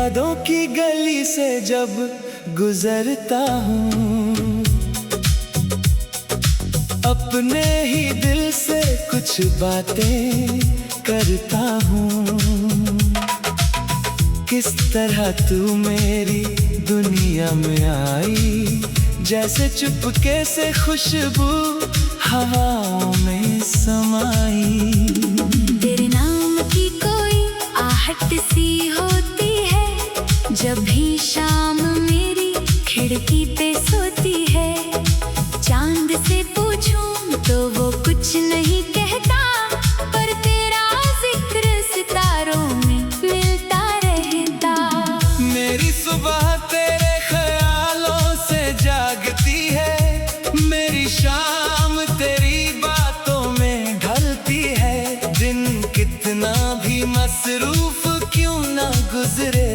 यादों की गली से जब गुजरता हूँ, अपने ही दिल से कुछ बातें करता हूँ। किस तरह तू मेरी दुनिया में आई, जैसे चुपके से खुशबू हवाओं में समाई। तेरे नाम की कोई आहट सी होती है, जब भी शाम मेरी खिड़की पे सोती है। चांद से पूछूं तो वो कुछ नहीं कहता, पर तेरा जिक्र सितारों में मिलता रहता। मेरी सुबह तेरे ख्यालों से जागती है, मेरी शाम तेरी बातों में ढलती है। दिन कितना भी मसरूफ क्यों ना गुजरे,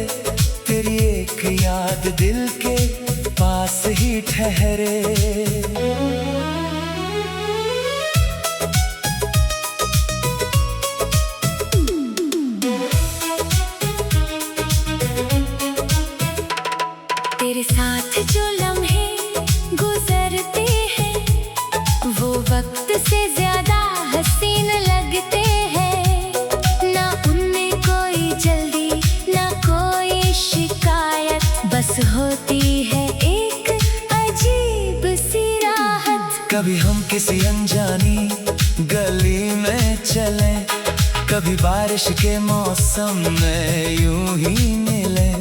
तेरी एक याद दिल के पास ही ठहरे। तेरे साथ जो लम्हे गुजरते हैं, वो वक्त से ज्यादा हसीन लगते हैं। ना उनमें कोई जल्दी, ना कोई शिकायत, बस होती है एक अजीब सी राहत। कभी हम किसी अनजानी गली में चले, कभी बारिश के मौसम में यूं ही मिले।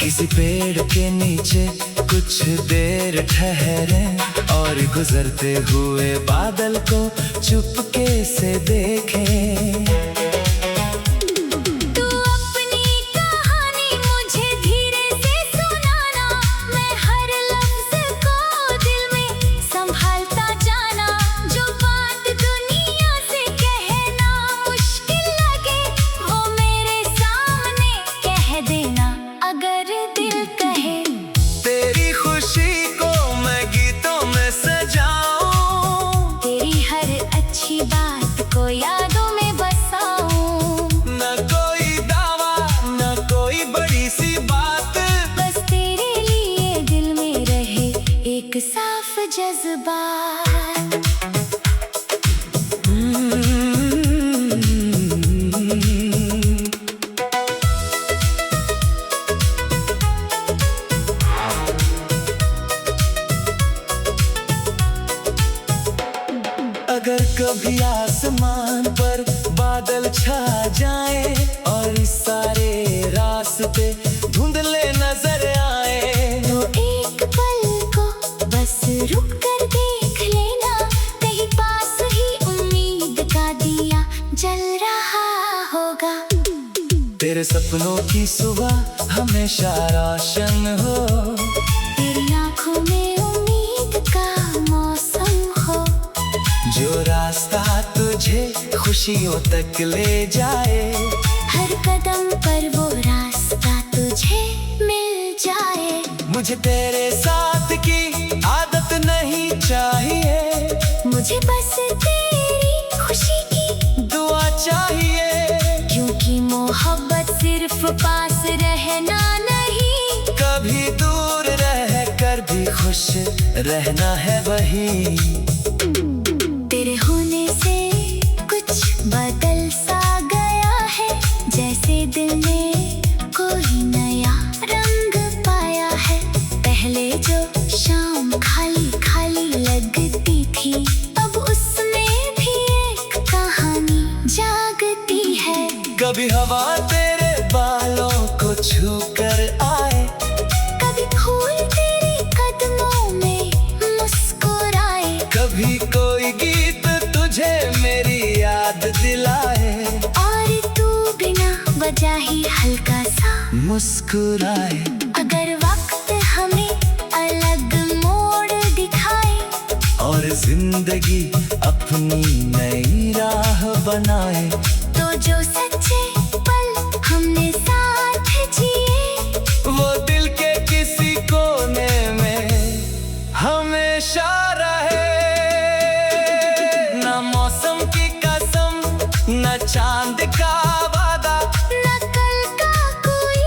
किसी पेड़ के नीचे कुछ देर ठहरे, और गुजरते हुए बादल को चुपके से देखें। तू अपनी कहानी मुझे धीरे से सुनाना, मैं हर लफ्ज को दिल में संभालता जाना। जो बात दुनिया से कहना मुश्किल लगे, वो मेरे सामने कह देना अगर दिल कहे। तेरी खुशी को मैं गीतों में सजाऊं, तेरी हर अच्छी बात को यादों में बसाऊं। न कोई दावा, न कोई बड़ी सी बात, बस तेरे लिए दिल में रहे एक साफ जज्बात। अगर कभी आसमान पर बादल छा जाए, और इस सारे रास्ते धुंधले नजर आए, तो एक पल को बस रुक कर देख लेना, कहीं पास ही उम्मीद का दिया जल रहा होगा। तेरे सपनों की सुबह हमेशा रोशन हो, तेरी आंखों में उम्मीद का मौसम हो। जो रास्ता तुझे खुशियों तक ले जाए, हर कदम पर वो रास्ता तुझे मिल जाए। मुझे तेरे साथ की आदत नहीं चाहिए, मुझे बस तेरी खुशी की दुआ चाहिए। क्योंकि मोहब्बत सिर्फ पास रहना नहीं, कभी दूर रह कर भी खुश रहना है वही। तेरे होने से कुछ बदल सा गया है, जैसे दिल ने कोई नया रंग पाया है। पहले जो शाम खाली खाली लगती थी, अब उसमें भी एक कहानी जागती है। कभी हवा तेरे बालों को छू कर आए, कभी फूल तेरे कदमों में मुस्कुराए, कभी कोई गीत तुझे मेरी याद दिलाए, और तू बिना वजह ही हल्का सा मुस्कुराए। अगर वक्त हमें अलग मोड़ दिखाए, और जिंदगी अपनी नई राह बनाए, तो जो सच्चे पल हमने साथ जिए, वो दिल के किसी कोने में हमेशा रहे। ना मौसम की कसम, न चांद का वादा, न कल का कोई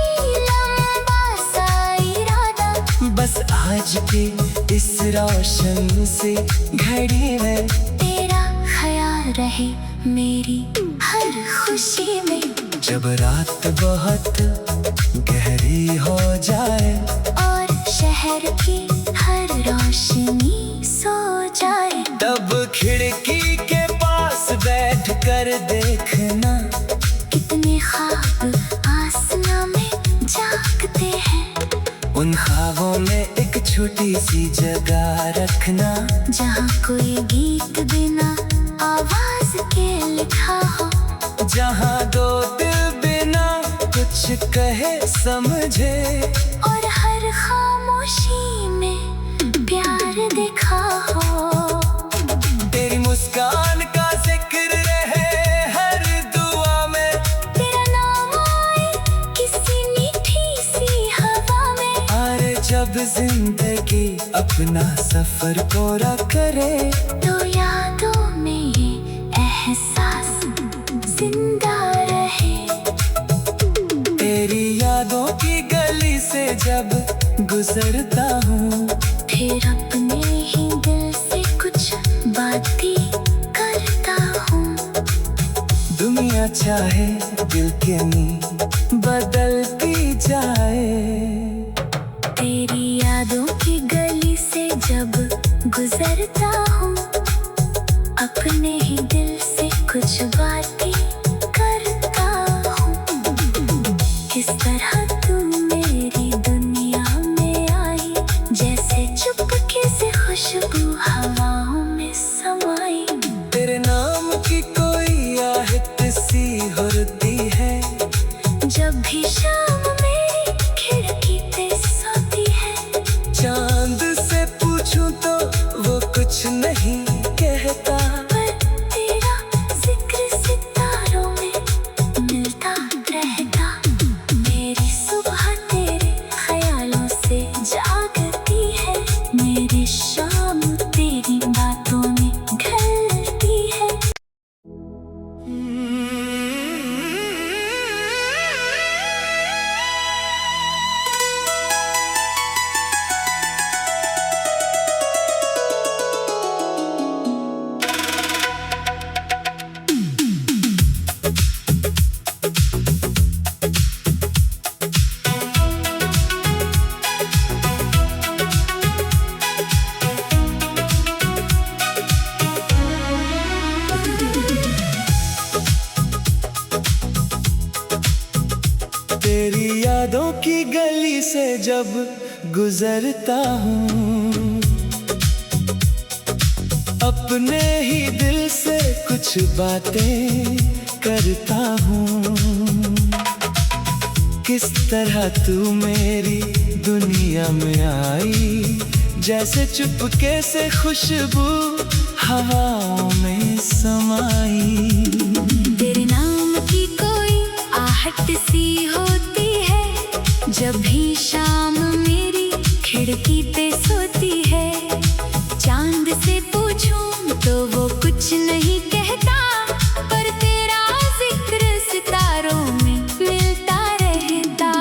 लम्हा आज की इस रोशन सी घड़ी में तेरा ख्याल रहे मेरी हर खुशी में। जब रात बहुत गहरी हो जाए और शहर की हर रोशनी सो जाए, तब खिड़की के पास बैठ कर देखना कितने ख्वाब आसमां में जागते हैं। उन ख्वाबों में एक छोटी सी जगह रखना जहाँ कोई गीत बिना आवाज के लिखा हो, जहाँ दो दिल बिना कुछ कहे समझे और हर खामोशी में प्यार दिखा हो। तेरी मुस्कान का जिक्र रहे हर दुआ में, तेरा नाम आए किसी मीठी सी हवा में। अरे जब जिंदगी अपना सफर पूरा करे तो यादों में ये एहसास जिंदा रहे। तेरी यादों की गली से जब गुजरता हूँ, फिर अपने ही दिल से कुछ बातें करता हूँ। दुनिया चाहे दिल के नींद बदलती जाए, तेरी यादों की गली से जब गुजरता हूँ, अपने ही दिल से कुछ बातें करता हूँ। किस तरह तू मेरी दुनिया में आई, जैसे चुपके से खुशबू हवाओं में समाई। तेरे नाम की कोई आहट सी होती है, जब भी शाम मेरी खिड़की पे सोती है। चांद से पूछूं तो वो कुछ नहीं कहता, पर तेरा जिक्र सितारों में मिलता रहता। मेरी सुबह तेरे ख्यालों से जागती है, मेरी शाम तेरी बातों में ढलती है। तेरी यादों की गली से जब गुजरता हूँ, अपने ही दिल से कुछ बातें करता हूँ। किस तरह तू मेरी दुनिया में आई, जैसे चुपके से खुशबू हवाओं में समाई। तेरे नाम की कोई आहट सी होती है, जब भी शाम मेरी खिड़की पे सोती है। चांद से पूछूं तो वो कुछ नहीं कहता, पर तेरा जिक्र सितारों में मिलता रहता।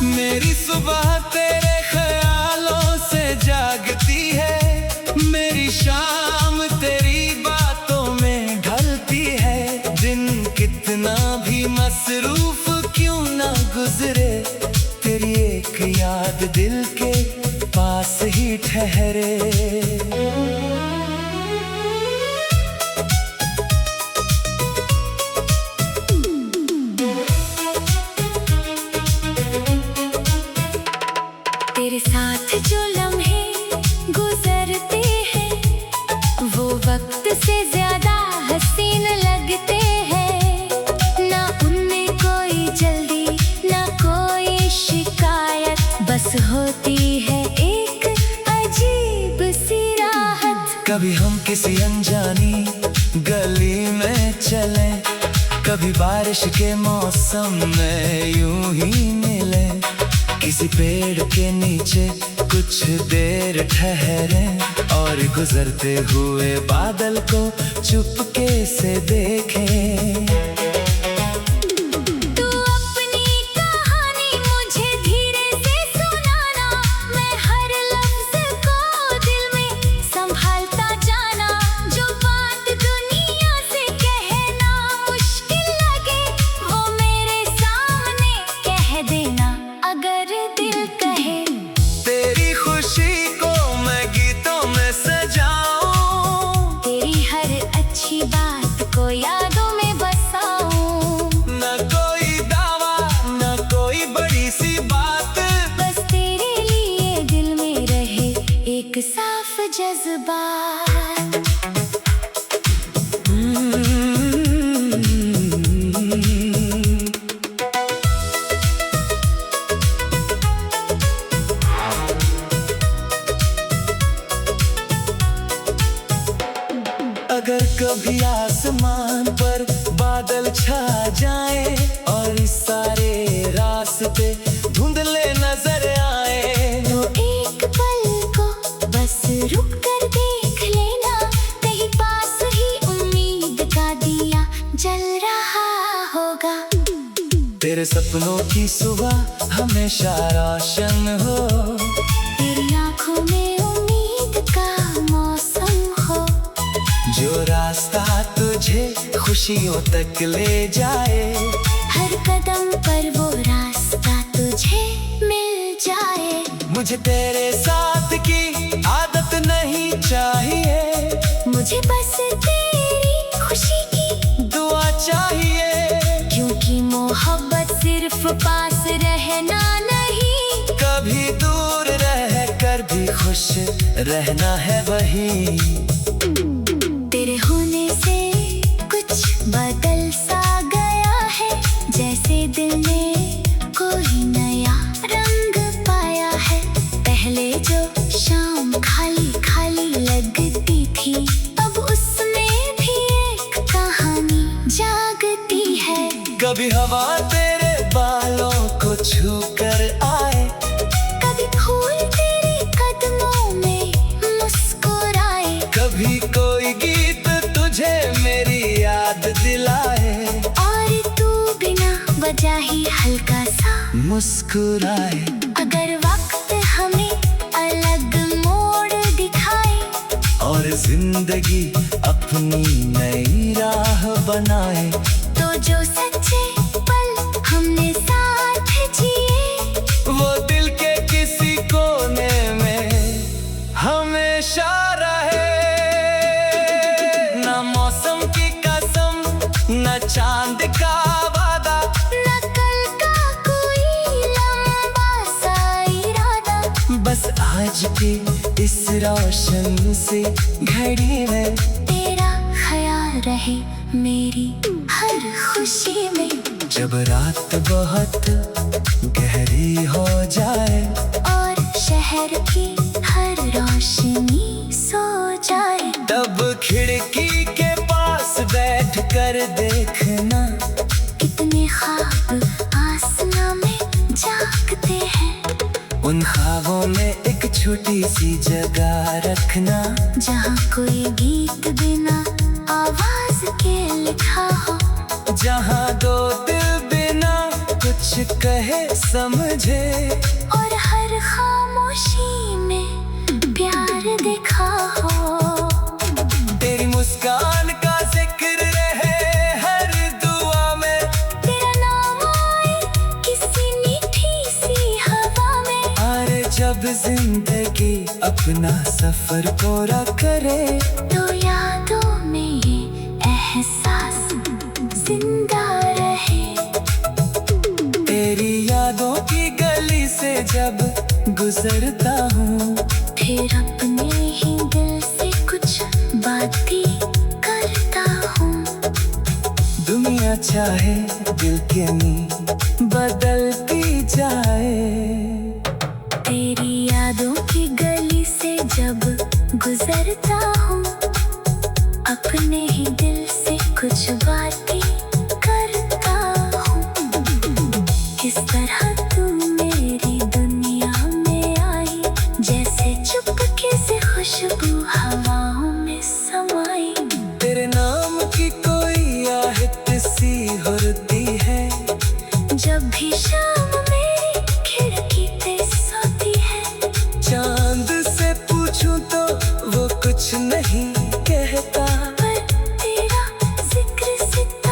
मेरी सुबह तेरे ख्यालों से जागती है, मेरी शाम तेरी बातों में ढलती है। दिन कितना भी मसरूफ क्यों ना गुजरे, तेरी एक याद दिल के पास ही ठहरे। तेरे साथ जो लम्हे गुजरते हैं, वो वक्त से ज्यादा हसीन लगते हैं। ना उनमें कोई जल्दी ना कोई शिकायत, बस होती है एक अजीब सी राहत। कभी हम किसी अनजानी गली में चले, कभी बारिश के मौसम में यूं ही मिले, किसी पेड़ के नीचे कुछ देर ठहरे और गुजरते हुए बादल को चुपके से देखें। तू अपनी कहानी मुझे धीरे से सुनाना, मैं हर लफ्ज जज्बात। अगर कभी आसमान पर बादल छा जाए और इस सारे रास्ते धुंधले नजर आए, तो एक पल को बस रुक कर देख लेना, कहीं पास ही उम्मीद का दिया जल रहा होगा। तेरे सपनों की सुबह हमेशा रोशन हो, तेरी आंखों में उम्मीद का मौसम हो, जो रास्ता तुझे खुशियों तक ले जाए, हर कदम पर वो रास्ता तुझे मिल जाए। मुझे तेरे साथ की आदत नहीं चाहिए, मुझे बस तेरी खुशी की दुआ चाहिए, क्योंकि मोहब्बत सिर्फ पास रहना नहीं, कभी दूर रह कर भी खुश रहना है वही। तेरे होने से कुछ बदल सा गया है, जैसे दिल ने कोई नया रंग पाया है। पहले जो शाम खाली खाली लगती थी, अब उसमें भी एक कहानी जागती है। कभी हवा तेरे बालों को छू कर आए, कभी फूल तेरे कदमों में मुस्कुराए, कभी कोई गीत तुझे मेरी याद दिलाए, और तू बिना वजह ही हल्का सा मुस्कुराए। अगर वक्त हमें अलग मोड़ दिखाए, और जिंदगी अपनी नई राह बनाए, तो जो सच्चे पल हमने साथ जिए, वो दिल के किसी कोने में हमेशा रहे। ना मौसम की कसम, न चांद का वादा, न कल का कोई लंबा सा इरादा, बस आज की इस रोशन सी घड़ी में तेरा ख्याल रहे मेरी हर खुशी में। जब रात बहुत गहरी हो जाए, और शहर की हर रोशनी सो जाए, तब खिड़की के पास बैठ कर देखना, कितने ख्वाब आसमां में जागते हैं। उन ख्वाबों में एक छोटी सी जगह रखना, जहाँ कोई गीत बिना आवाज के लिखा हो, जहाँ दो दिल बिना कुछ कहे समझे, और हर खामोशी में प्यार दिखा हो। तेरी मुस्कान का जिक्र रहे हर दुआ में, तेरा नाम आए किसी मीठी सी हवा में, अरे जब जिंदगी अपना सफर पूरा करे, तो यादों में ये एहसास जिंदा रहे। तेरी यादों की गली से जब गुजरता हूँ, फिर अपने ही दिल से कुछ बातें करता हूँ। दुनिया चाहे दिल के नींद बदलती जाए, तेरी यादों की गली से जब गुजरता हूँ, अपने ही दिल से कुछ बातें करता हूँ। किस तरह तू मेरी दुनिया में आई, जैसे चुपके से खुशबू हवाओं में समाई। तेरे नाम की कोई आहट सी होती है, जब भी शाम मेरी खिड़की पे सोती है, चांद से पूछूं तो वो कुछ नहीं कहता, पर तेरा जिक्र सितारों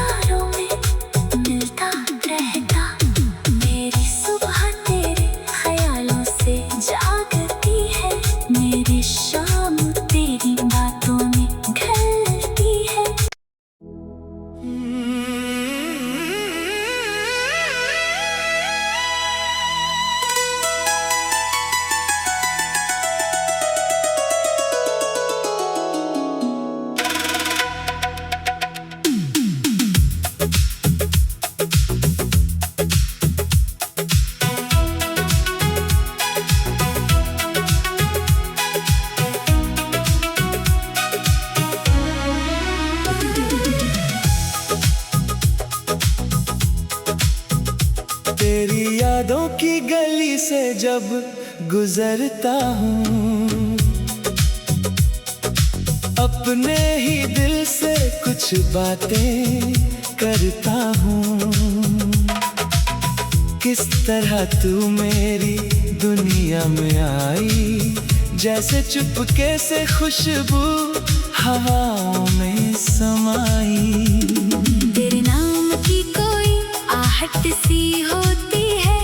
यादों की गली से जब गुजरता हूँ, अपने ही दिल से कुछ बातें करता हूँ। किस तरह तू मेरी दुनिया में आई, जैसे चुपके से खुशबू हवाओं में समाई। तेरे नाम की कोई आहट सी होती है,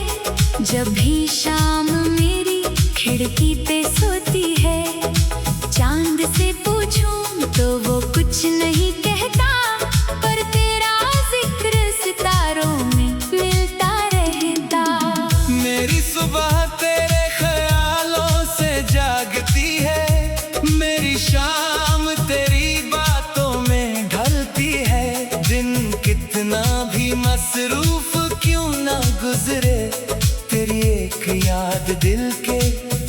जब भी शाम मेरी खिड़की पे सोती है। चांद से पूछूं तो वो कुछ नहीं कहता, पर तेरा जिक्र सितारों में मिलता रहता। मेरी सुबह तेरे ख्यालों से जागती है, मेरी शाम तेरी बातों में ढलती है। दिन कितना भी मसरूफ क्यों ना गुजरे, तेरी एक याद दिल के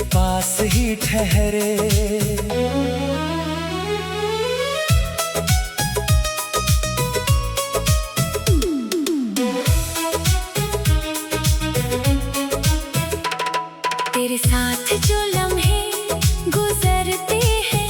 पास ही ठहरे। तेरे साथ जो लम्हे गुजरते हैं,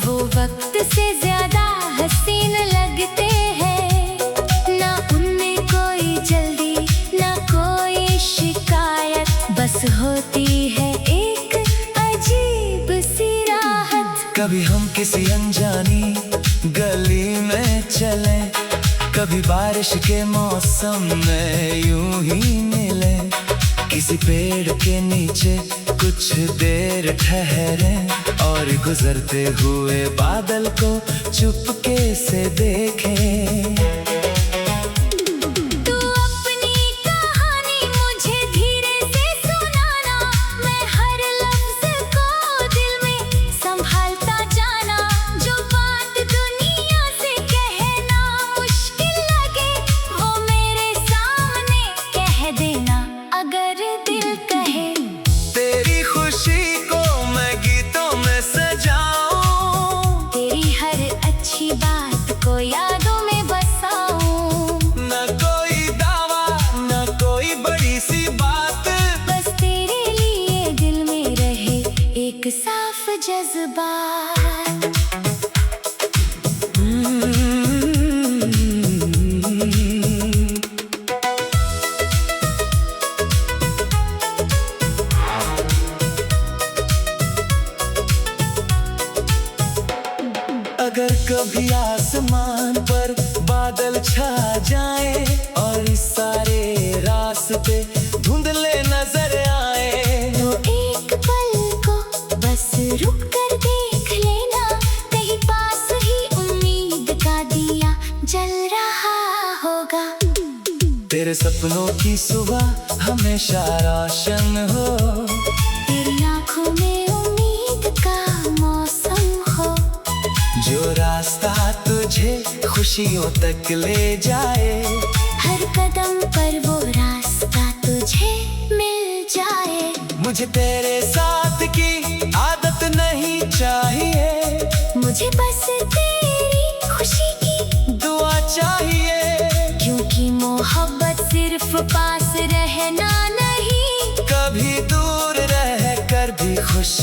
वो वक्त से ज्यादा हसीन लगते हैं। ना उनमें कोई जल्दी ना कोई शिकायत, बस होती है एक अजीब सी राहत। कभी हम किसी अनजानी गली में चले, कभी बारिश के मौसम में यूं ही मिले। किसी पेड़ के नीचे कुछ देर ठहरे, और गुजरते हुए बादल को चुपके से देखें। को यादों में बसाऊं, न कोई दावा न कोई बड़ी सी बात, बस तेरे लिए दिल में रहे एक साफ जज्बा। अगर कभी आसमान पर बादल छा जाए, और इस सारे रास्ते धुंधले नजर आए, तो एक पल को बस रुक कर देख लेना, कहीं पास ही उम्मीद का दिया जल रहा होगा। तेरे सपनों की सुबह हमेशा रोशन हो, तेरी आंखों में उम्मीद का मौसम हो, जो रास्ता तुझे खुशियों तक ले जाए। हर कदम पर वो रास्ता तुझे मिल जाए। मुझे तेरे साथ की आदत नहीं चाहिए, मुझे बस तेरी खुशी की दुआ चाहिए। क्योंकि मोहब्बत सिर्फ पास रहना नहीं, कभी दूर रह कर भी खुश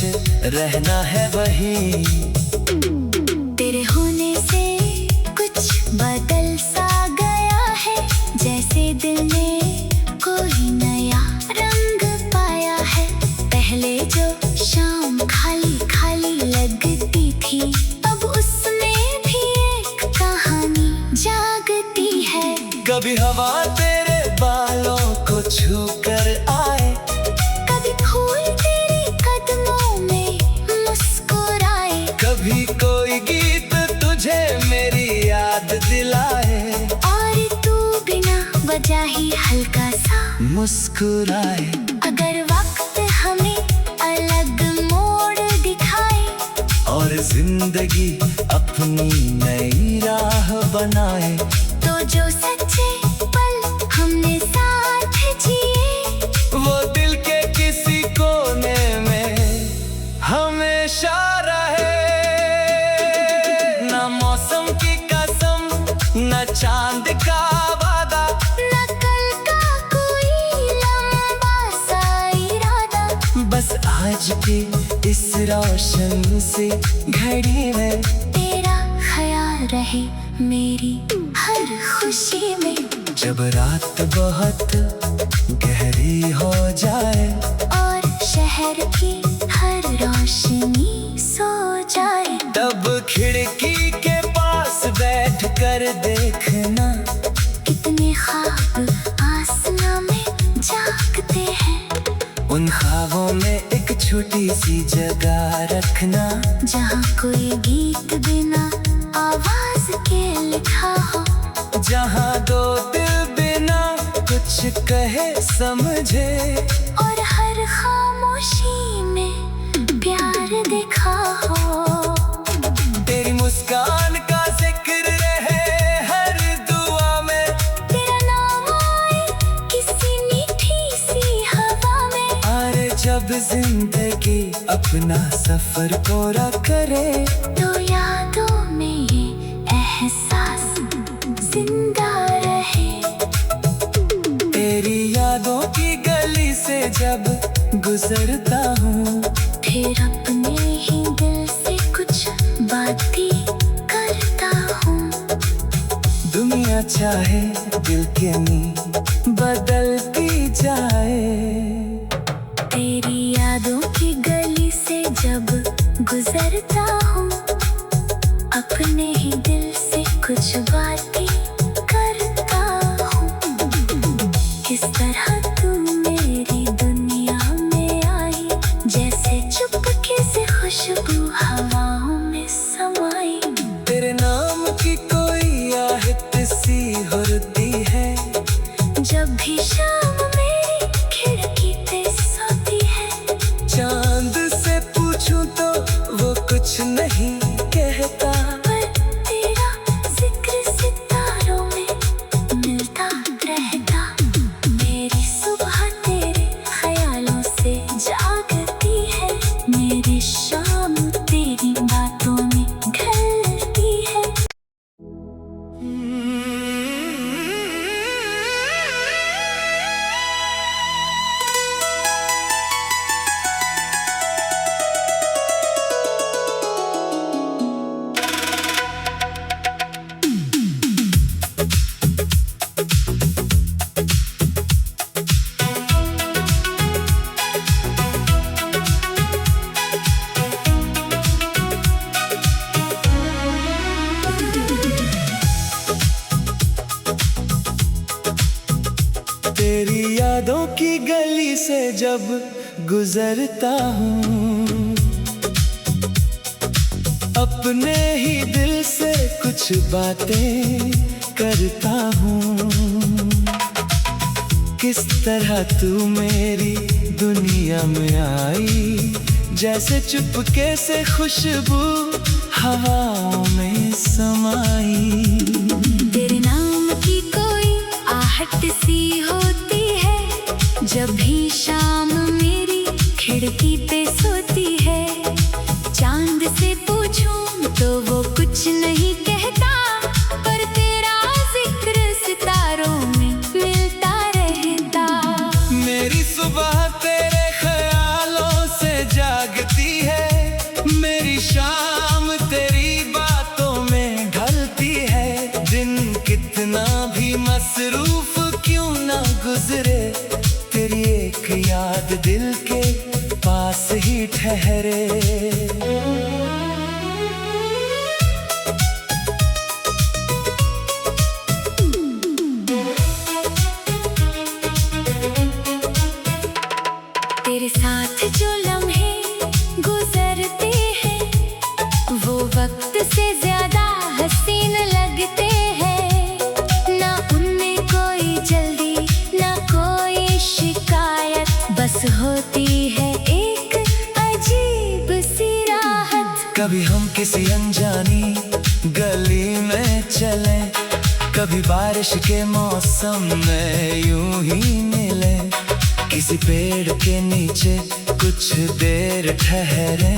रहना है वही। तेरे होने से कुछ बदल सा गया है, जैसे दिल ने कोई नया रंग पाया है। पहले जो शाम खाली खाली लगती थी, अब उसमें भी एक कहानी जागती है। कभी हवा तेरे बालों को छू कर आए, कभी फूल तेरे कदमों में मुस्कुराए, कभी कोई गीत तुझे मेरी याद दिलाए, और तू बिना वजह ही हल्का सा मुस्कुराए। अगर वक्त हमें अलग मोड़ दिखाए, और जिंदगी अपनी नई राह बनाए, तो जो सच्चे पल हमने साथ जिए, वो दिल के किसी कोने में हमेशा रहे। ना मौसम की कसम न चांद का वादा, न कल का कोई लम्हा आज की इस रोशन सी घड़ी में तेरा ख्याल रहे मेरी हर खुशी में। जब रात बहुत गहरी हो जाए और शहर की हर रोशनी सो जाए, तब खिड़की के पास बैठ कर देखना कितने ख्वाब आसमां में जागते हैं। उन ख्वाबों में एक छोटी सी जगह रखना जहाँ कोई गीत बिना आवाज के लिखा हो, जहाँ दो दिल बिना कुछ कहे समझे और हर खामोशी में प्यार देखा हो। तेरी मुस्कान का जिक्र रहे हर दुआ में, तेरा नाम आए किसी मीठी सी हवा में। अरे जब जिंदगी अपना सफर पूरा करे तो यादों में ये एहसास जिंदा रहे। तेरी यादों की गली से जब गुजरता हूँ, फिर अपने ही दिल से कुछ बातें करता हूँ। दुनिया चाहे दिल के नी बदलती जाए, तेरी यादों की गली से जब गुजरता हूँ, अपने ही दिल से कुछ बातें करता हूँ। किस तरह तू मेरी दुनिया में आई, जैसे चुपके से खुशबू हवाओं में समाई। तेरे नाम की कोई आहट सी होती है जब भी शाम मेरी खिड़की पे सोती है, चांद से पूछूं तो वो कुछ नहीं कहता, पर तेरा जिक्र सितारों में मिलता रहता। मेरी सुबह तेरे ख्यालों से जागती है, मेरी शाम तेरी बातों में ढलती है। तेरी यादों की गली से जब गुजरता हूँ, अपने ही दिल से कुछ बातें करता हूँ। किस तरह तू मेरी दुनिया में आई, जैसे चुपके से खुशबू हवाओं में समाई। तेरे नाम की कोई आहट सी होती है, जब भी शाम मेरी खिड़की पे सोती है। चांद से पूछूं तो वो कुछ नहीं कहता, पर तेरा जिक्र सितारों में मिलता रहता। मेरी सुबह तेरे ख्यालों से जागती है, मेरी शाम तेरी बातों में ढलती है। दिन कितना भी मसरूफ क्यों ना गुजरे, तेरी एक याद दिल के पास ही ठहरे। तेरे साथ जो लम्हे गुजरते हैं, वो वक्त से ज्यादा हसीन लगते हैं। ना उनमें कोई जल्दी ना कोई शिकायत, बस होती है एक अजीब सी राहत। कभी हम किसी अनजानी गली में चले, कभी बारिश के मौसम में यूं ही मिले, किसी पेड़ के नीचे कुछ देर ठहरे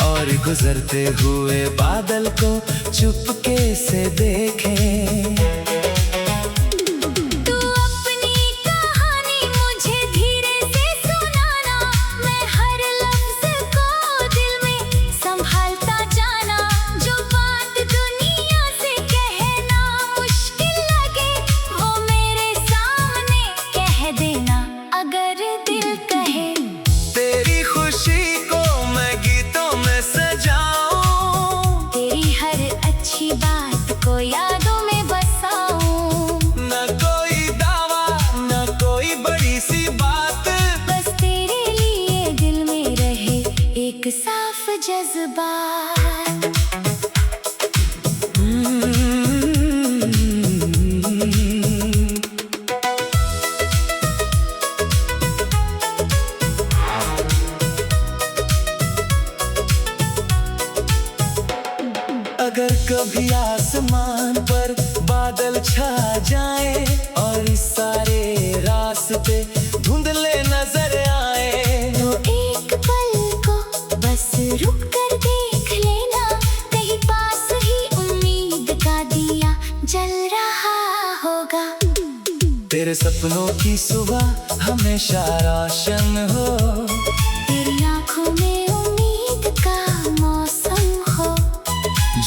और गुजरते हुए बादल को चुपके से देखें। तू अपनी कहानी मुझे धीरे से सुनाना, मैं हर लफ्ज जज्बात। अगर कभी आसमान पर बादल छा जाए और इस सारे रास्ते धुंधले नजर आए, तो एक पल को बस रुक कर देख लेना, कहीं पास ही उम्मीद का दिया जल रहा होगा। तेरे सपनों की सुबह हमेशा रोशन हो, तेरी आंखों में उम्मीद का मौसम हो,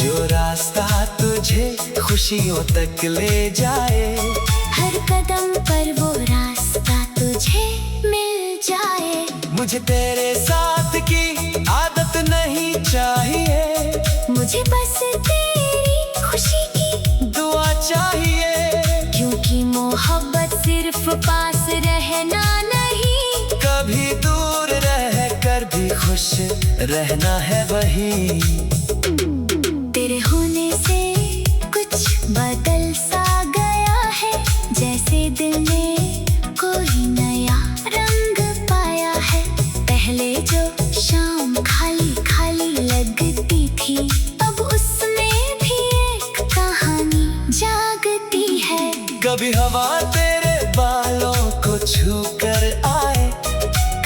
जो रास्ता तुझे खुशियों तक ले जाए, हर कदम पर वो रास्ता तुझे मिल जाए। मुझे तेरे साथ की आदत नहीं चाहिए, मुझे बस तेरी खुशी की दुआ चाहिए, क्योंकि मोहब्बत सिर्फ पास रहना नहीं, कभी दूर रह कर भी खुश रहना है वही। तेरे होने से कुछ बदल सा गया है, जैसे दिल ने कोई नया रंग पाया है। पहले जो शाम खाली खाली लगती थी, अब उसमें भी एक कहानी जागती है। कभी हवा तेरे बालों को छू कर आए,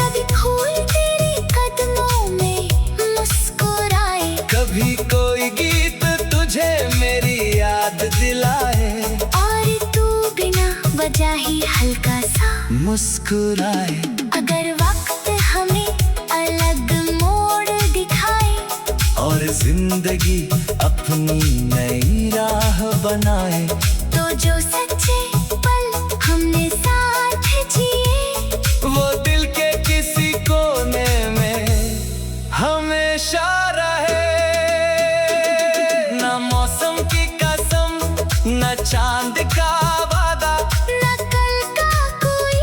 कभी फूल तेरे कदमों में मुस्कुराए, कभी कोई गीत तुझे मेरी याद दिलाए, और तू बिना वजह ही हल्का सा मुस्कुराए। अगर वक्त हमें अलग मोड़ दिखाए, और जिंदगी अपनी नई राह बनाए, तो जो सच्चे पल हमने साथ जिए, वो दिल के किसी कोने में हमेशा रहे। ना मौसम की कसम, न चांद का वादा, न कल का कोई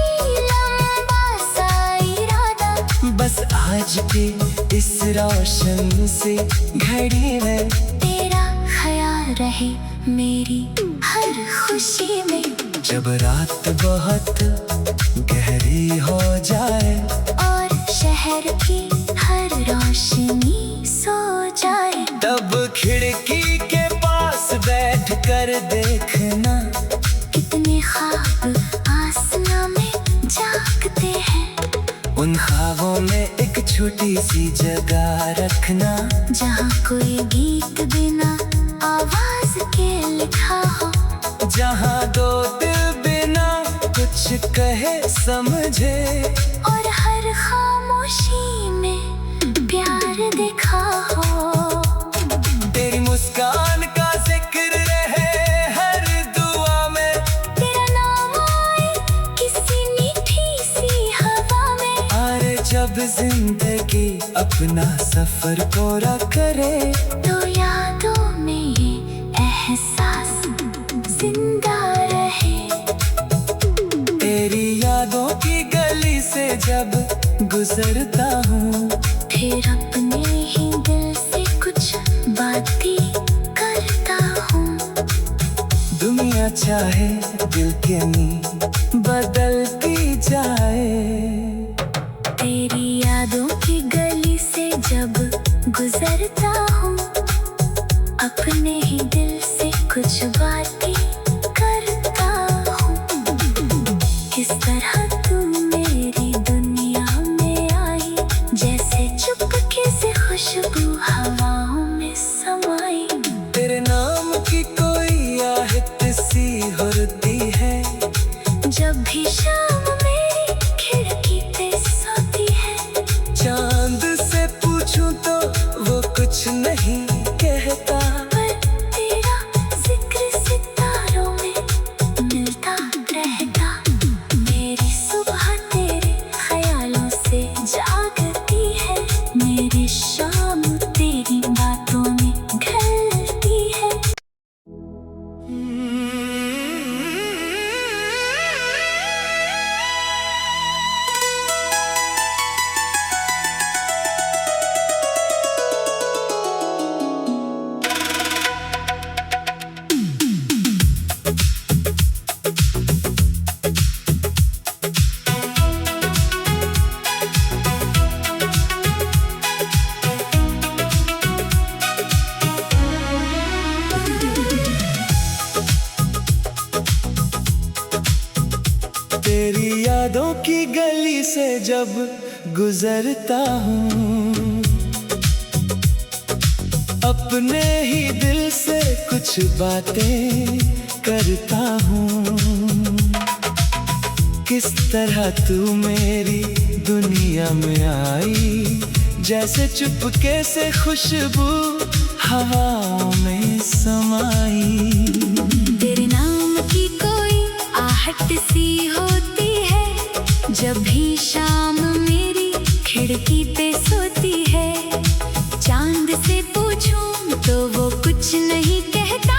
लंबा सा इरादा, बस आज की इस रोशन सी घड़ी में तेरा ख्याल रहे मेरी हर खुशी में। जब रात बहुत गहरी हो जाए, और शहर की हर रोशनी सो जाए, तब खिड़की के पास बैठ कर देखना, कितने ख्वाब आसमां में जागते हैं। उन ख्वाबों में एक छोटी सी जगह रखना, जहाँ कोई गीत बिना आवाज के लिखा हो, जहाँ दो दिल बिना कुछ कहे समझे, और हर खामोशी में प्यार दिखा हो। तेरी मुस्कान का जिक्र रहे हर दुआ में, तेरा नाम आए किसी मीठी सी हवा में, अरे जब जिंदगी अपना सफर पूरा करे, तो यादों में ये एहसास जिंदा रहे। तेरी यादों की गली से जब गुजरता हूँ, फिर अपने ही दिल से कुछ बातें करता हूँ। दुनिया चाहे दिल के नींद बदलती जाए, तेरी यादों की गली से जब गुजरता हूँ, अपने ही दिल से कुछ बातें करता हूँ। किस तरह तू मेरी दुनिया में आई, जैसे चुपके से खुशबू हवाओं में समाई। तेरे नाम की कोई आहट सी होती है, जब भी शाम मेरी खिड़की पे सोती है, चांद से पूछूं तो वो कुछ नहीं तेरी यादों की गली से जब गुजरता हूँ, अपने ही दिल से कुछ बातें करता हूँ। किस तरह तू मेरी दुनिया में आई, जैसे चुपके से खुशबू हवाओं में समाई। तेरे नाम की कोई आहट सी होती है, जब भी शाम मेरी खिड़की पे सोती है। चांद से पूछूं तो वो कुछ नहीं कहता,